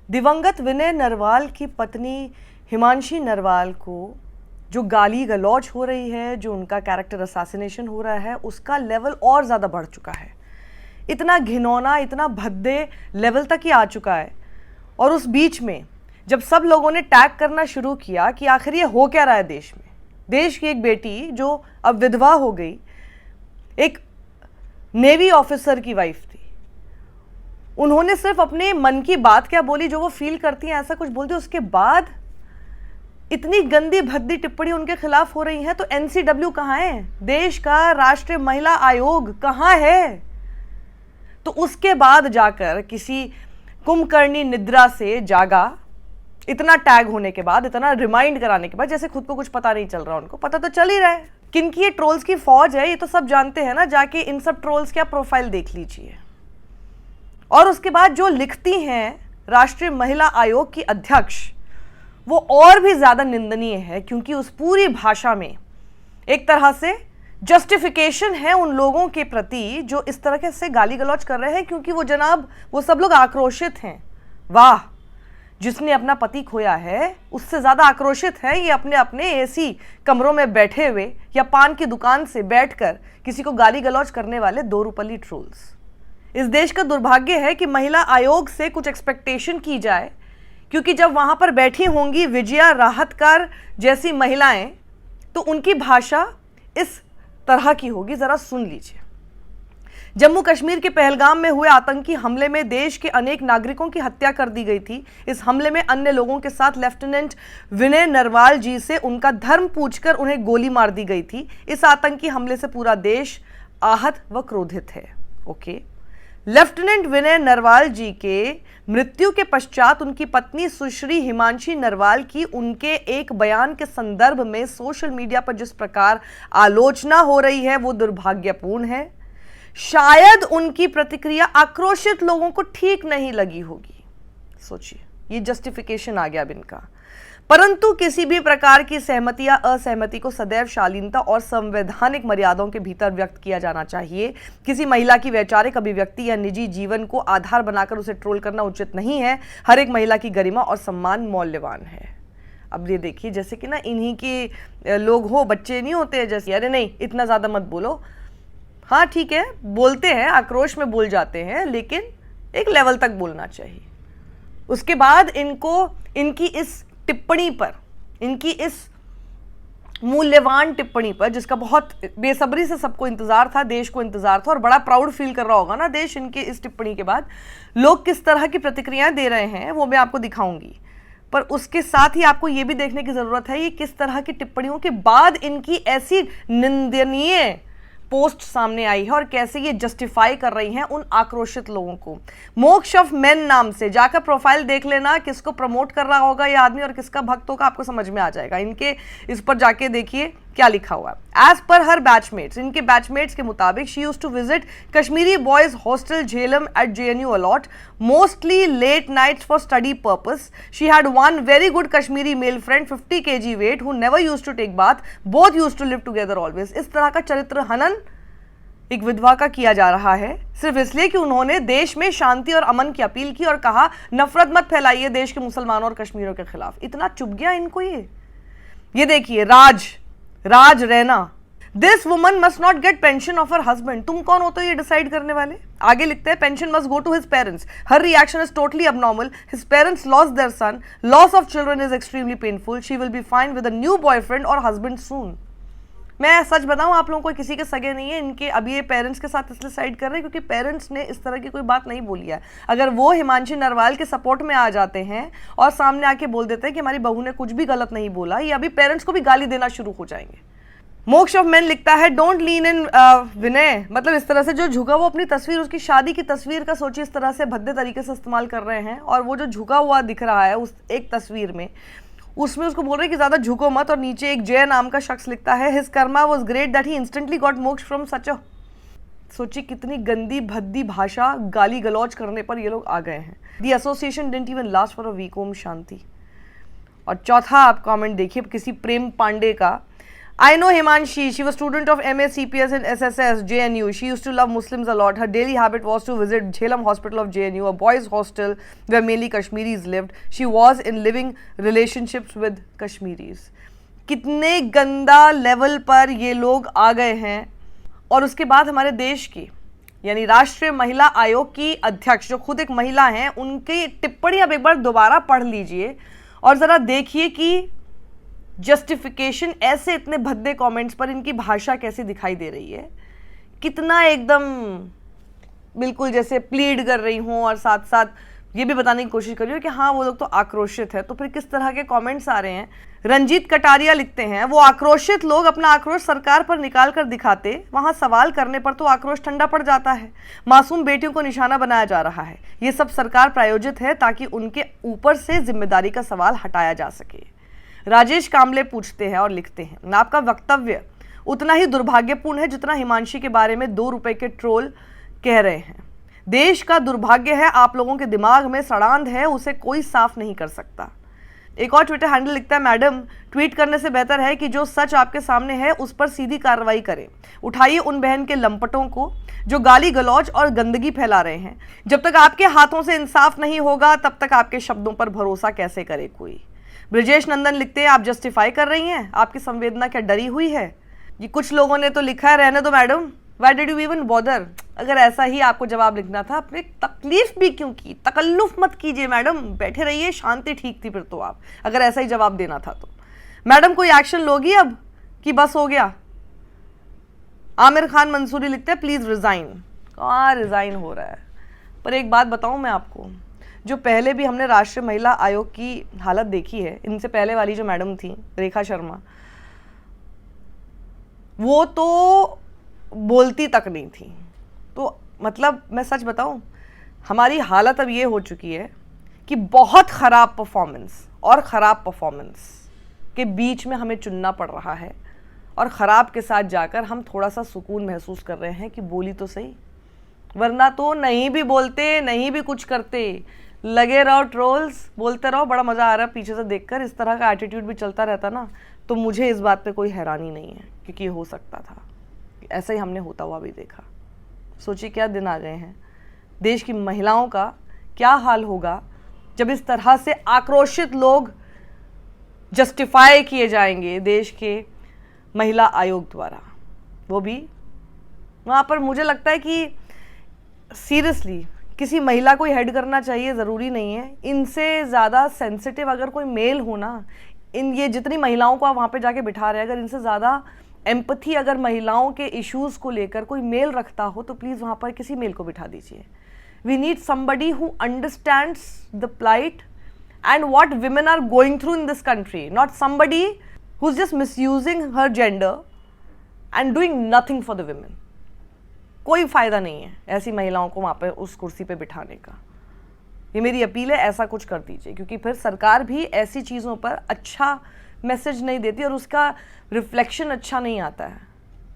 दिवंगत विनय नरवाल की पत्नी हिमांशी नरवाल को जो गाली गलौज हो रही है, जो उनका कैरेक्टर असैसिनेशन हो रहा है, उसका लेवल और ज़्यादा बढ़ चुका है। इतना घिनौना, इतना भद्दे लेवल तक ही आ चुका है। और उस बीच में जब सब लोगों ने टैग करना शुरू किया कि आखिर ये हो क्या रहा है देश में, देश की एक बेटी जो अब विधवा हो गई, एक नेवी ऑफिसर की वाइफ थी, उन्होंने सिर्फ अपने मन की बात क्या बोली, जो वो फील करती हैं ऐसा कुछ बोल दिया, उसके बाद इतनी गंदी भद्दी टिप्पणी उनके खिलाफ हो रही है। तो एनसीडब्ल्यू कहाँ है? देश का राष्ट्रीय महिला आयोग कहाँ है? तो उसके बाद जाकर किसी कुंभकर्णी निद्रा से जागा, इतना टैग होने के बाद, इतना रिमाइंड कराने के बाद, जैसे खुद को कुछ पता नहीं चल रहा। उनको पता तो चल ही रहा है किनकी ये ट्रोल्स की फौज है, ये तो सब जानते हैं ना। जाके इन सब ट्रोल्स की प्रोफाइल देख लीजिए। और उसके बाद जो लिखती हैं राष्ट्रीय महिला आयोग की अध्यक्ष, वो और भी ज्यादा निंदनीय है, क्योंकि उस पूरी भाषा में एक तरह से जस्टिफिकेशन है उन लोगों के प्रति जो इस तरह से गाली गलौज कर रहे हैं, क्योंकि वो जनाब, वो सब लोग आक्रोशित हैं। वाह, जिसने अपना पति खोया है उससे ज्यादा आक्रोशित है ये अपने अपने एसी कमरों में बैठे हुए या पान की दुकान से बैठकर किसी को गाली गलौज करने वाले दो रुपली ट्रोल्स। इस देश का दुर्भाग्य है कि महिला आयोग से कुछ एक्सपेक्टेशन की जाए, क्योंकि जब वहां पर बैठी होंगी विजया राहतकर जैसी महिलाएं, तो उनकी भाषा इस तरह की होगी। जरा सुन लीजिए। जम्मू कश्मीर के पहलगाम में हुए आतंकी हमले में देश के अनेक नागरिकों की हत्या कर दी गई थी। इस हमले में अन्य लोगों के साथ लेफ्टिनेंट विनय नरवाल जी से उनका धर्म पूछकर उन्हें गोली मार दी गई थी। इस आतंकी हमले से पूरा देश आहत व क्रोधित है। ओके, लेफ्टिनेंट विनय नरवाल जी के मृत्यु के पश्चात उनकी पत्नी सुश्री हिमांशी नरवाल की उनके एक बयान के संदर्भ में सोशल मीडिया पर जिस प्रकार आलोचना हो रही है वो दुर्भाग्यपूर्ण है। शायद उनकी प्रतिक्रिया आक्रोशित लोगों को ठीक नहीं लगी होगी। सोचिए, ये जस्टिफिकेशन आ गया अब इनका। परंतु किसी भी प्रकार की सहमति या असहमति को सदैव शालीनता और संवैधानिक मर्यादाओं के भीतर व्यक्त किया जाना चाहिए। किसी महिला की वैचारिक अभिव्यक्ति या निजी जीवन को आधार बनाकर उसे ट्रोल करना उचित नहीं है। हर एक महिला की गरिमा और सम्मान मौल्यवान है। अब ये देखिए, जैसे कि ना इन्हीं के लोग हो, बच्चे नहीं होते जैसे, अरे नहीं इतना ज्यादा मत बोलो। हाँ ठीक है, बोलते हैं, आक्रोश में बोल जाते हैं, लेकिन एक लेवल तक बोलना चाहिए। उसके बाद इनको इनकी इस टिप्पणी पर, इनकी इस मूल्यवान टिप्पणी पर, जिसका बहुत बेसब्री से सबको इंतजार था, देश को इंतजार था, और बड़ा प्राउड फील कर रहा होगा ना देश इनके इस टिप्पणी के बाद, लोग किस तरह की प्रतिक्रियाएं दे रहे हैं वो मैं आपको दिखाऊंगी। पर उसके साथ ही आपको ये भी देखने की जरूरत है ये किस तरह की टिप्पणियों के बाद इनकी ऐसी निंदनीय पोस्ट सामने आई है और कैसे ये जस्टिफाई कर रही हैं उन आक्रोशित लोगों को। मोक्ष ऑफ मेन नाम से जाकर प्रोफाइल देख लेना, किसको प्रमोट कर रहा होगा ये आदमी और किसका भक्त होगा, आपको समझ में आ जाएगा। इनके इस पर जाके देखिए क्या लिखा हुआ है। एज पर हर बैचमेट्स, इनके बैचमेट्स के मुताबिक, she used to visit Kashmiri boys hostel Jhelum at JNU a lot, mostly late nights for study purpose. She had one very good Kashmiri male friend 50 kg weight who never used to take bath, both used to live together always. इस तरह का चरित्र हनन एक विधवा का किया जा रहा है सिर्फ इसलिए कि उन्होंने देश में शांति और अमन की अपील की और कहा नफरत मत फैलाइए देश के मुसलमानों और कश्मीरियों के खिलाफ। इतना चुभ गया इनको ये देखिए, Raj Raina, this woman must not get pension of her husband. तुम कौन होते हो ये डिसाइड करने वाले? आगे लिखते हैं, pension must go to his parents, her reaction is totally abnormal, his parents lost their son, loss of children is extremely painful, she will be fine with a new boyfriend और husband soon. मैं सच बताऊं आप लोगों को, किसी के सगे नहीं है इनके। अभी ये पेरेंट्स के साथ इसलिए साइड कर रहे हैं क्योंकि पेरेंट्स ने इस तरह की कोई बात नहीं बोली है। अगर वो हिमांशी नरवाल के सपोर्ट में आ जाते हैं और सामने आके बोल देते हैं कि हमारी बहू ने कुछ भी गलत नहीं बोला, ये अभी पेरेंट्स को भी गाली देना शुरू हो जाएंगे। मोक्ष ऑफ मैन लिखता है, डोंट लीन इन विनय, मतलब इस तरह से जो झुका वो अपनी तस्वीर, उसकी शादी की तस्वीर का सोचिए इस तरह से भद्दे तरीके से इस्तेमाल कर रहे हैं। और वो जो झुका हुआ दिख रहा है उस एक तस्वीर में, उसमें उसको बोल रहे हैं कि ज्यादा झुको मत, और नीचे एक जय नाम का शख्स लिखता है, his Karma was great that he instantly got मोक्ष फ्रॉम सच अ। सोचिए कितनी गंदी भद्दी भाषा, गाली गलौज करने पर ये लोग आ गए हैं। The association didn't even last for a week, Om Shanti. और चौथा आप कमेंट देखिए किसी प्रेम पांडे का, I know Himanshi. She was student of MA CPS in SSS, JNU. She used to love Muslims a lot. Her daily habit was to visit Jhelum Hospital of JNU, a boys' hostel where mainly Kashmiris lived. She was in living relationships with Kashmiris. कितने गंदा level पर ये लोग आ गए हैं। और उसके बाद हमारे देश की यानी राष्ट्रीय महिला आयोग की अध्यक्ष जो खुद एक महिला हैं, उनकी टिप्पणी अब एक बार दोबारा पढ़ लीजिए और ज़रा देखिए कि जस्टिफिकेशन ऐसे इतने भद्दे कमेंट्स पर इनकी भाषा कैसी दिखाई दे रही है। कितना एकदम बिल्कुल जैसे प्लीड कर रही हूँ और साथ साथ ये भी बताने की कोशिश कर रही हूँ कि हाँ वो लोग तो आक्रोशित है। तो फिर किस तरह के कमेंट्स आ रहे हैं। रंजीत कटारिया लिखते हैं, वो आक्रोशित लोग अपना आक्रोश सरकार पर निकाल कर दिखाते, वहाँ सवाल करने पर तो आक्रोश ठंडा पड़ जाता है। मासूम बेटियों को निशाना बनाया जा रहा है। ये सब सरकार प्रायोजित है ताकि उनके ऊपर से जिम्मेदारी का सवाल हटाया जा सके। राजेश कामले पूछते हैं और लिखते हैं, आपका वक्तव्य उतना ही दुर्भाग्यपूर्ण है जितना हिमांशी के बारे में 2 रुपए के ट्रोल कह रहे हैं। देश का दुर्भाग्य है, आप लोगों के दिमाग में सड़ांध है, उसे कोई साफ नहीं कर सकता। एक और ट्विटर हैंडल लिखता है, मैडम ट्वीट करने से बेहतर है कि जो सच आपके सामने है उस पर सीधी कार्रवाई करें। उठाइए उन बहन के लंपटों को जो गाली गलौज और गंदगी फैला रहे हैं। जब तक आपके हाथों से इंसाफ नहीं होगा तब तक आपके शब्दों पर भरोसा कैसे करे कोई। ब्रजेश नंदन लिखते हैं, आप जस्टिफाई कर रही हैं, आपकी संवेदना क्या डरी हुई है। ये कुछ लोगों ने तो लिखा है, रहने दो madam, why did you even bother. अगर ऐसा ही आपको जवाब लिखना था, आपने तकलीफ भी क्यों की, तकल्लुफ मत कीजिए मैडम, बैठे रहिए, शांति ठीक थी। फिर तो आप अगर ऐसा ही जवाब देना था तो मैडम कोई एक्शन लोगी अब कि बस हो गया। आमिर खान मंसूरी लिखते हैं, प्लीज रिजाइन। कहाँ रिजाइन हो रहा है। पर एक बात बताऊं मैं आपको, जो पहले भी हमने राष्ट्रीय महिला आयोग की हालत देखी है, इनसे पहले वाली जो मैडम थी रेखा शर्मा, वो तो बोलती तक नहीं थी। तो मतलब मैं सच बताऊं, हमारी हालत अब ये हो चुकी है कि बहुत ख़राब परफॉर्मेंस और ख़राब परफॉर्मेंस के बीच में हमें चुनना पड़ रहा है और ख़राब के साथ जाकर हम थोड़ा सा सुकून महसूस कर रहे हैं कि बोली तो सही, वरना तो नहीं भी बोलते, नहीं भी कुछ करते, लगे रहो ट्रोल्स, बोलते रहो। बड़ा मज़ा आ रहा है पीछे से देखकर, इस तरह का एटीट्यूड भी चलता रहता ना तो मुझे इस बात पे कोई हैरानी नहीं है, क्योंकि ये हो सकता था। ऐसा ही हमने होता हुआ भी देखा। सोचिए क्या दिन आ गए हैं। देश की महिलाओं का क्या हाल होगा जब इस तरह से आक्रोशित लोग जस्टिफाई किए जाएंगे देश के महिला आयोग द्वारा। वो भी वहाँ पर मुझे लगता है कि सीरियसली किसी महिला को हेड करना चाहिए, ज़रूरी नहीं है। इनसे ज़्यादा सेंसिटिव अगर कोई मेल हो ना, इन ये जितनी महिलाओं को आप वहाँ पे जाके बिठा रहे हैं, अगर इनसे ज़्यादा एम्पथी अगर महिलाओं के इश्यूज़ को लेकर कोई मेल रखता हो तो प्लीज़ वहाँ पर किसी मेल को बिठा दीजिए। We need somebody who understands the plight and what women are going through in this country, not somebody who's just misusing her gender and doing nothing for the women. कोई फ़ायदा नहीं है ऐसी महिलाओं को वहाँ पे उस कुर्सी पे बिठाने का। ये मेरी अपील है, ऐसा कुछ कर दीजिए, क्योंकि फिर सरकार भी ऐसी चीज़ों पर अच्छा मैसेज नहीं देती और उसका रिफ्लेक्शन अच्छा नहीं आता है।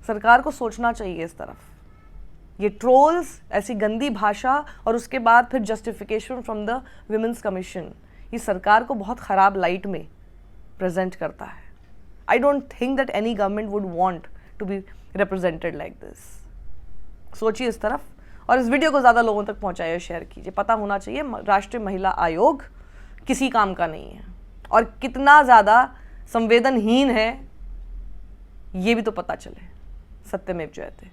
सरकार को सोचना चाहिए इस तरफ। ये ट्रोल्स, ऐसी गंदी भाषा और उसके बाद फिर justification from the women's commission, ये सरकार को बहुत ख़राब लाइट में प्रेजेंट करता है। I don't think that any government would want to be represented like this. सोचिए इस तरफ, और इस वीडियो को ज़्यादा लोगों तक पहुंचाइए, शेयर कीजिए। पता होना चाहिए राष्ट्रीय महिला आयोग किसी काम का नहीं है और कितना ज़्यादा संवेदनहीन है, ये भी तो पता चले। सत्यमेव जयते।